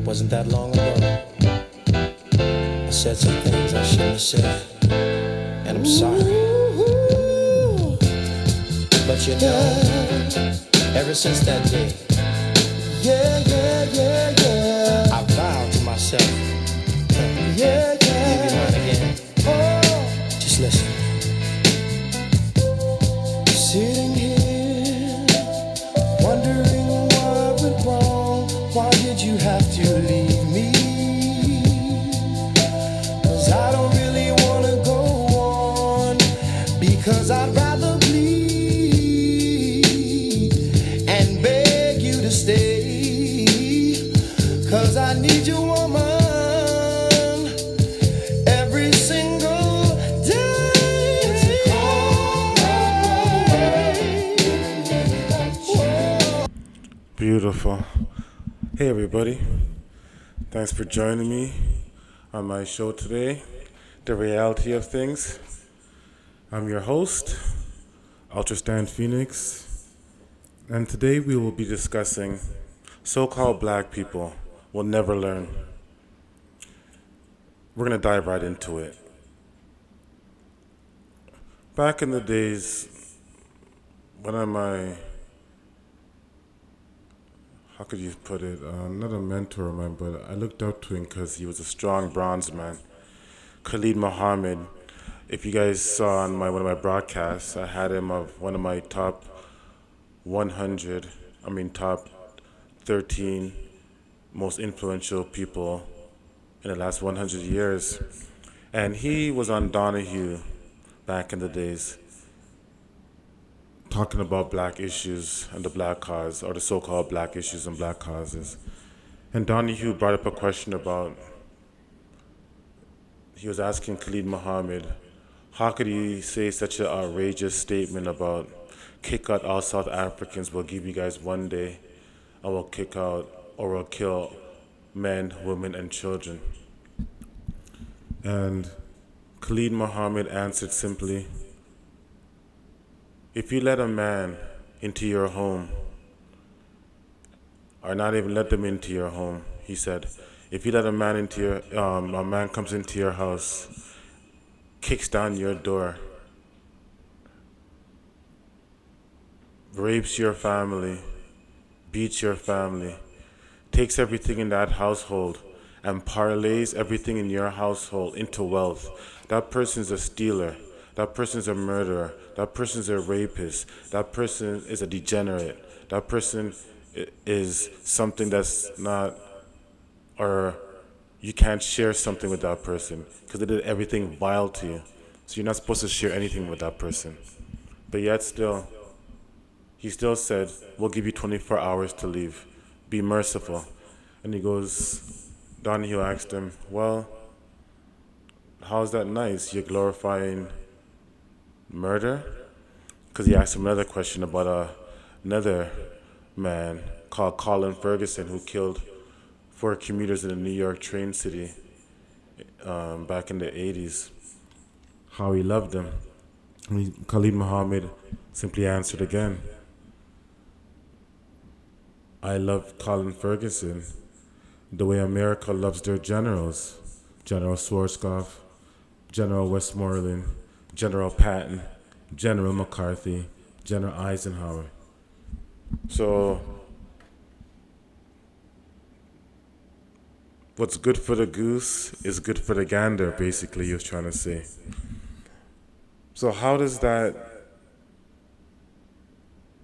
Wasn't that long ago? I said some things I shouldn't have said, and I'm sorry. But you know, ever since that day, I vowed to myself, leave you mine again. Just listen. Sitting here, wondering what went wrong. Why did you have to leave me? 'Cause I don't really wanna go on, because I'd rather bleed and beg you to stay. 'Cause I need you, woman, every single day. Beautiful. Hey everybody, thanks for joining me on my show today, The Reality of Things. I'm your host, Ultrastand Pheonix, and today we will be discussing so-called black people will never learn. We're going to dive right into it. Back in the days, one of my, how could you put it, not a mentor of mine, but I looked up to him because he was a strong bronze man. Khalid Muhammad. If you guys saw on one of my broadcasts, I had him of one of my top 13 most influential people in the last 100 years. And he was on Donahue back in the days, talking about black issues and the black cause, or the so-called black issues and black causes. And Donahue brought up a question about, he was asking Khalid Muhammad, how could he say such an outrageous statement about kick out all South Africans, we'll give you guys one day, and we'll kick out or we'll kill men, women, and children. And Khalid Muhammad answered simply, if you let a man into your home, or not even let them into your home, he said, if you let a man a man comes into your house, kicks down your door, rapes your family, beats your family, takes everything in that household, and parlays everything in your household into wealth, that person's a stealer. That person's a murderer. That person's a rapist. That person is a degenerate. That person is something that's not, or you can't share something with that person because they did everything vile to you. So you're not supposed to share anything with that person. But yet still, he still said, we'll give you 24 hours to leave. Be merciful. And he goes, Donahue asked him, well, how's that nice? You're glorifying murder? Because he asked him another question about another man called Colin Ferguson who killed 4 commuters in the New York train city back in the 80s. How he loved them. Khalid Muhammad simply answered again, I love Colin Ferguson the way America loves their generals. General Schwarzkopf, General Westmoreland, General Patton, General McCarthy, General Eisenhower. So, what's good for the goose is good for the gander, basically, he was trying to say. So how does that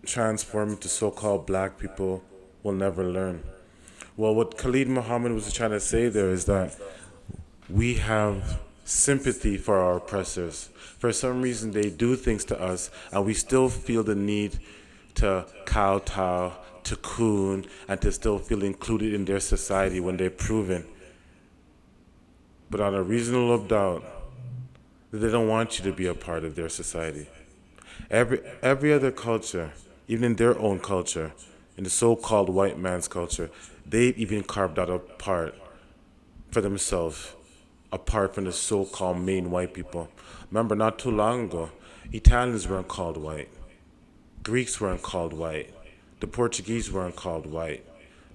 transform into so-called black people will never learn? Well, what Khalid Muhammad was trying to say there is that we have sympathy for our oppressors. For some reason, they do things to us, and we still feel the need to kowtow, to coon, and to still feel included in their society when they're proven. But on a reasonable doubt, they don't want you to be a part of their society. Every other culture, even in their own culture, in the so-called white man's culture, they've even carved out a part for themselves, apart from the so-called main white people. Remember, not too long ago, Italians weren't called white. Greeks weren't called white. The Portuguese weren't called white.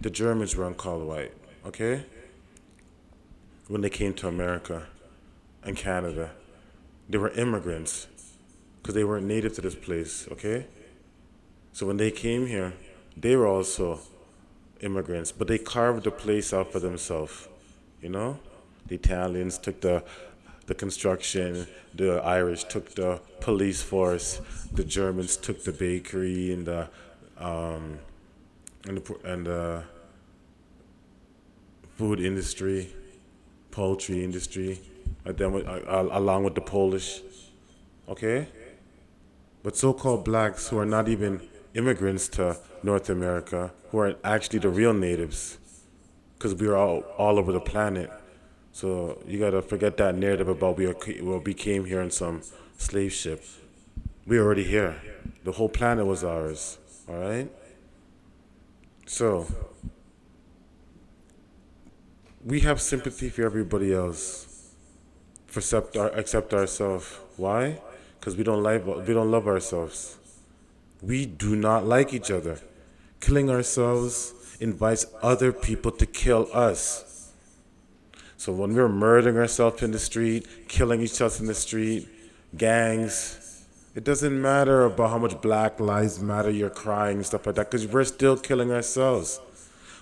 The Germans weren't called white. okay? When they came to America and Canada, they were immigrants because they weren't native to this place, okay? So when they came here, they were also immigrants, but they carved the place out for themselves, you know? The Italians took the construction, the Irish took the police force, the Germans took the bakery and the food industry, poultry industry, and then along with the Polish, okay? But so-called blacks who are not even immigrants to North America, who are actually the real natives, because we are all over the planet. So you gotta forget that narrative about we came here in some slave ship. We already here. The whole planet was ours. All right. So we have sympathy for everybody else, for except ourselves. Why? Because we don't love ourselves. We do not like each other. Killing ourselves invites other people to kill us. So when we're murdering ourselves in the street, killing each other in the street, gangs, it doesn't matter about how much Black Lives Matter you're crying and stuff like that, because we're still killing ourselves.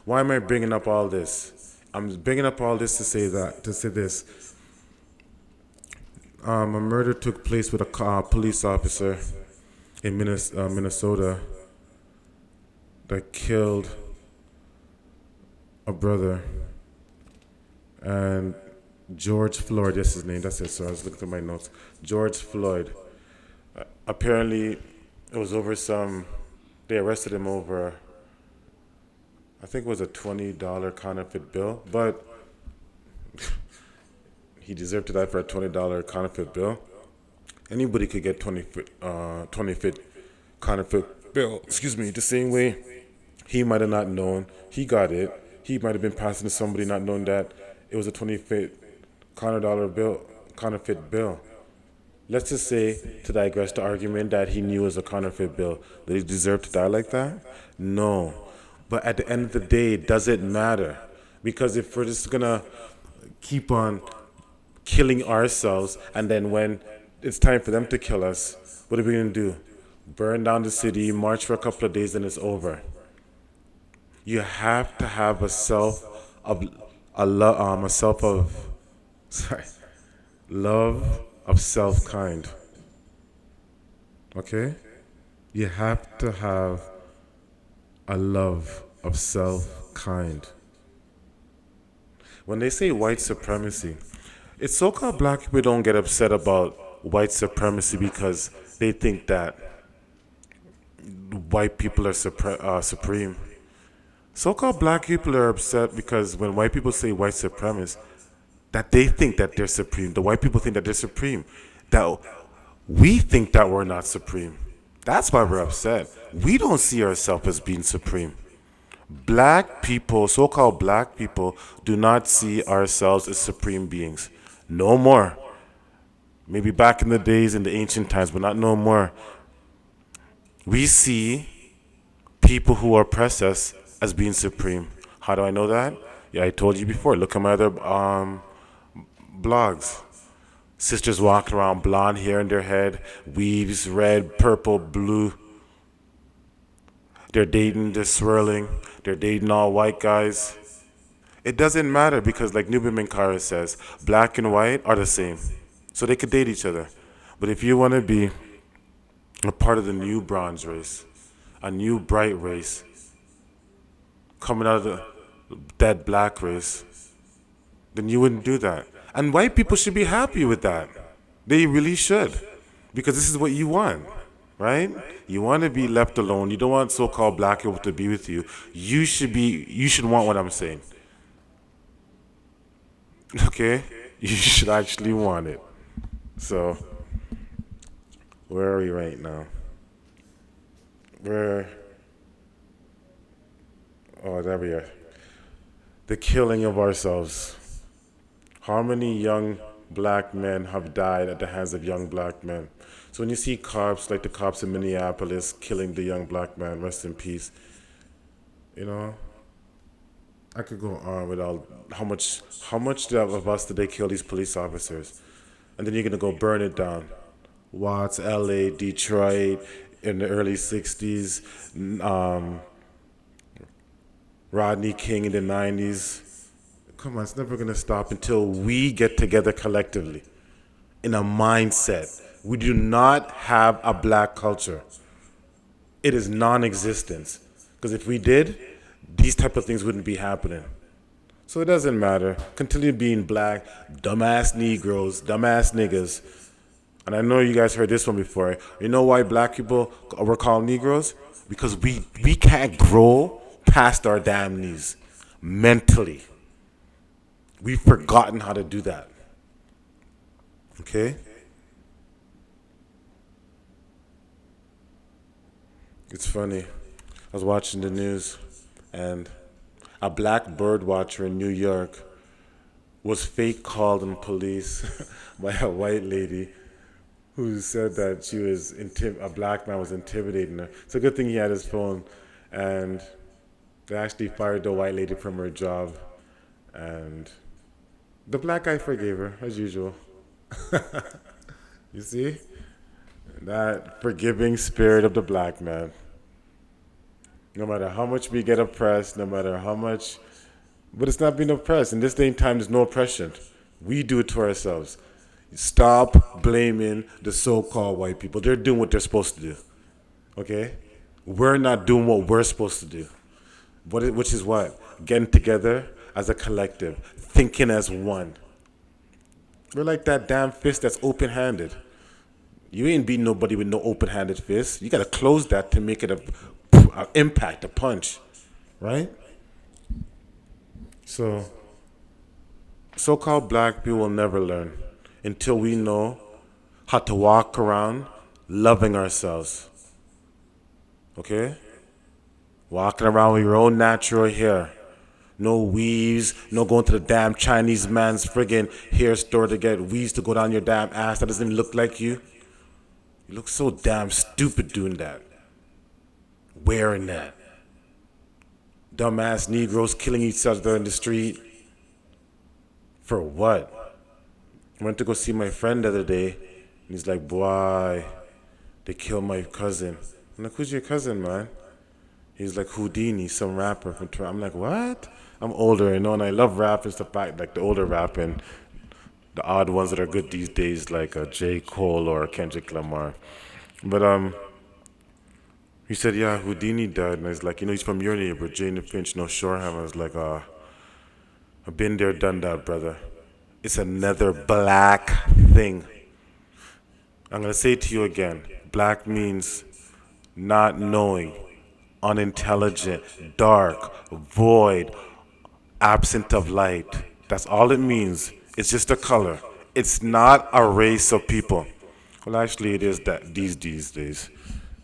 Why am I bringing up all this? I'm bringing up all this to say this. A murder took place with a police officer in Minnesota that killed a brother. And George Floyd, that's his name, that's it, so I was looking through my notes. George Floyd. Apparently, it was over they arrested him over, I think it was a $20 counterfeit bill, but he deserved to die for a $20 counterfeit bill. Anybody could get 20 fit counterfeit bill, excuse me, the same way he might have not known he got it. He might have been passing to somebody not knowing that it was a 20 fit counterfeit bill. Let's just say, to digress the argument, that he knew it was a counterfeit bill. Did he deserve to die like that? No. But at the end of the day, does it matter? Because if we're just gonna keep on killing ourselves, and then when it's time for them to kill us, what are we gonna do? Burn down the city, march for a couple of days, and it's over. You have to have a self of a self of sorry, love of self kind. Okay? You have to have a love of self kind. When they say white supremacy, it's so-called black people don't get upset about white supremacy because they think that white people are supreme. So-called black people are upset because when white people say white supremacists, that they think that they're supreme. The white people think that they're supreme. That we think that we're not supreme. That's why we're upset. We don't see ourselves as being supreme. Black people, so-called black people, do not see ourselves as supreme beings. No more. Maybe back in the days, in the ancient times, but not no more. We see people who oppress us as being supreme. How do I know that? Yeah, I told you before. Look at my other blogs. Sisters walking around, blonde hair in their head, weaves, red, purple, blue. They're dating, they're swirling, they're dating all white guys. It doesn't matter because, like Nubi Minkara says, black and white are the same. So they could date each other. But if you want to be a part of the new bronze race, a new bright race, coming out of the dead black race, then you wouldn't do that. And white people should be happy with that. They really should. Because this is what you want, right? You want to be left alone. You don't want so-called black people to be with you. You should want what I'm saying. Okay? You should actually want it. So, where are we right now? Oh, there we are. The killing of ourselves. How many young black men have died at the hands of young black men? So when you see cops, like the cops in Minneapolis, killing the young black man, rest in peace, you know, I could go on with all how much of us did they kill these police officers, and then you're gonna go burn it down. Watts, L.A., Detroit, in the early '60s, um, Rodney King in the '90s. Come on, it's never gonna stop until we get together collectively in a mindset. We do not have a black culture. It is non-existent. Because if we did, these type of things wouldn't be happening. So it doesn't matter. Continue being black, dumbass Negroes, dumbass niggas. And I know you guys heard this one before. You know why black people were called Negroes? Because we can't grow past our damn knees mentally. We've forgotten how to do that. Okay? It's funny. I was watching the news, and a black bird watcher in New York was fake called on police by a white lady who said that a black man was intimidating her. It's a good thing he had his phone, and they actually fired the white lady from her job, and the black guy forgave her as usual. You see that forgiving spirit of the black man. No matter how much we get oppressed, no matter how much, but it's not being oppressed. In this day and time, there's no oppression. We do it to ourselves. Stop blaming the so-called white people. They're doing what they're supposed to do. Okay? We're not doing what we're supposed to do. Which is what? Getting together as a collective, thinking as one. We're like that damn fist that's open-handed. You ain't beating nobody with no open-handed fist. You gotta close that to make it a impact, a punch, right? So, so-called black people will never learn until we know how to walk around loving ourselves. Okay? Walking around with your own natural hair. No weaves, no going to the damn Chinese man's friggin' hair store to get weaves to go down your damn ass. That doesn't even look like you. You look so damn stupid doing that. Wearing that. Dumbass Negroes killing each other in the street. For what? I went to go see my friend the other day, and he's like, boy, they killed my cousin. I'm like, who's your cousin, man? He's like Houdini, some rapper from Toronto. I'm like, what? I'm older, and I love rap and stuff like the older rap and the odd ones that are good these days, like J. Cole or Kendrick Lamar. But he said, yeah, Houdini died, and I was like, he's from your neighborhood, Jane and Finch, no Shoreham. I was like, I've been there, done that, brother. It's another black thing. I'm gonna say it to you again. Black means not knowing, unintelligent, dark, void, absent of light. That's all it means. It's just a color. It's not a race of people. Well, actually, it is that these days.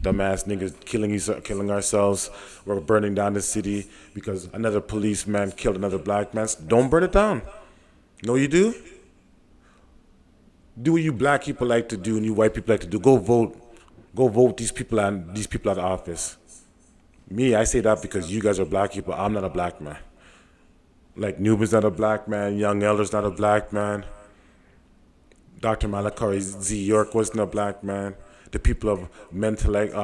Dumbass niggas killing ourselves. We're burning down the city because another policeman killed another black man. Don't burn it down. No, you do. Do what you black people like to do and you white people like to do. Go vote. Go vote these people out of office. Me, I say that because you guys are black people. I'm not a black man. Like Newman's not a black man. Young Elder's not a black man. Dr. Malakari Z. York wasn't a black man. The people of Mentellect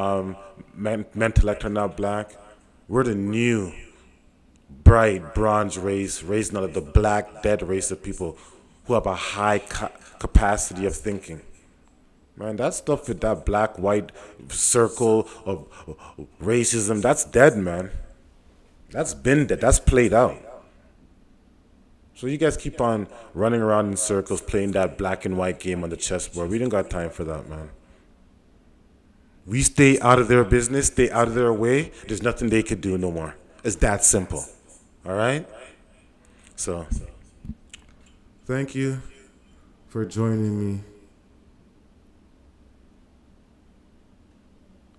are not black. We're the new, bright, bronze race, raising out of the black, dead race of people who have a high capacity of thinking. Man, that stuff with that black-white circle of racism, that's dead, man. That's been dead. That's played out. So you guys keep on running around in circles playing that black and white game on the chessboard. We don't got time for that, man. We stay out of their business, stay out of their way. There's nothing they could do no more. It's that simple. All right? So, thank you for joining me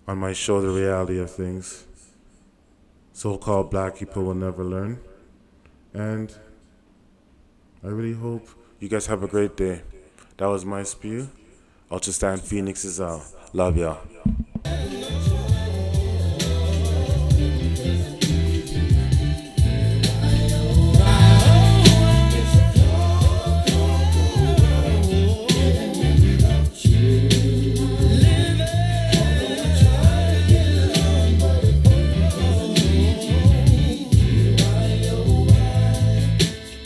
on my show, The Reality of Things. So-called black people will never learn. And I really hope you guys have a great day. That was my spew. Ultrastand Pheonix is out. Love y'all.